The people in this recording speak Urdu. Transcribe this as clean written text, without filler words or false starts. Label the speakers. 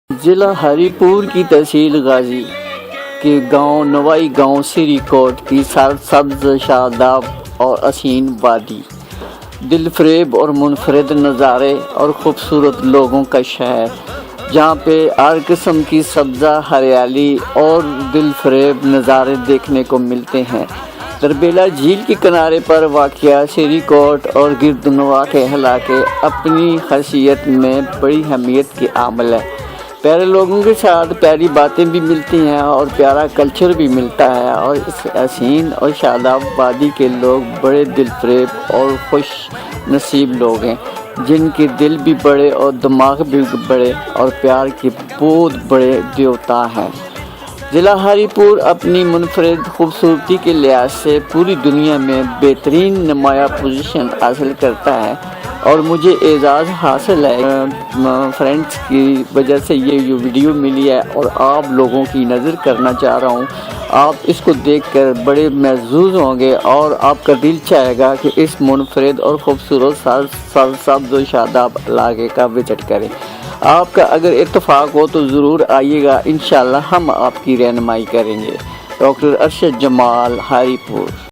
Speaker 1: ضلع ہری پور کی تحصیل غازی کے گاؤں نوائی گاؤں سری کوٹ کی سرسبز شاداب اور حسین وادی، دل فریب اور منفرد نظارے اور خوبصورت لوگوں کا شہر، جہاں پہ ہر قسم کی سبزہ ہریالی اور دل فریب نظارے دیکھنے کو ملتے ہیں۔ تربیلا جھیل کے کنارے پر واقع سری کوٹ اور گردنواح کے علاقے اپنی خاصیت میں بڑی اہمیت کے حامل ہے۔ پیارے لوگوں کے ساتھ پیاری باتیں بھی ملتی ہیں اور پیارا کلچر بھی ملتا ہے، اور اس حسین اور شاداب وادی کے لوگ بڑے دل فریب اور خوش نصیب لوگ ہیں، جن کے دل بھی بڑے اور دماغ بھی بڑے اور پیار کے بہت بڑے دیوتا ہیں۔ ضلع ہری پور اپنی منفرد خوبصورتی کے لحاظ سے پوری دنیا میں بہترین نمایاں پوزیشن حاصل کرتا ہے، اور مجھے اعزاز حاصل ہے فرینڈس کی وجہ سے یہ ویڈیو ملی ہے، اور آپ لوگوں کی نظر کرنا چاہ رہا ہوں۔ آپ اس کو دیکھ کر بڑے محظوظ ہوں گے اور آپ کا دل چاہے گا کہ اس منفرد اور خوبصورت سبز و شاداب علاقے کا وزٹ کریں۔ آپ کا اگر اتفاق ہو تو ضرور آئیے گا، انشاءاللہ ہم آپ کی رہنمائی کریں گے۔ ڈاکٹر ارشد جمال، ہری پور۔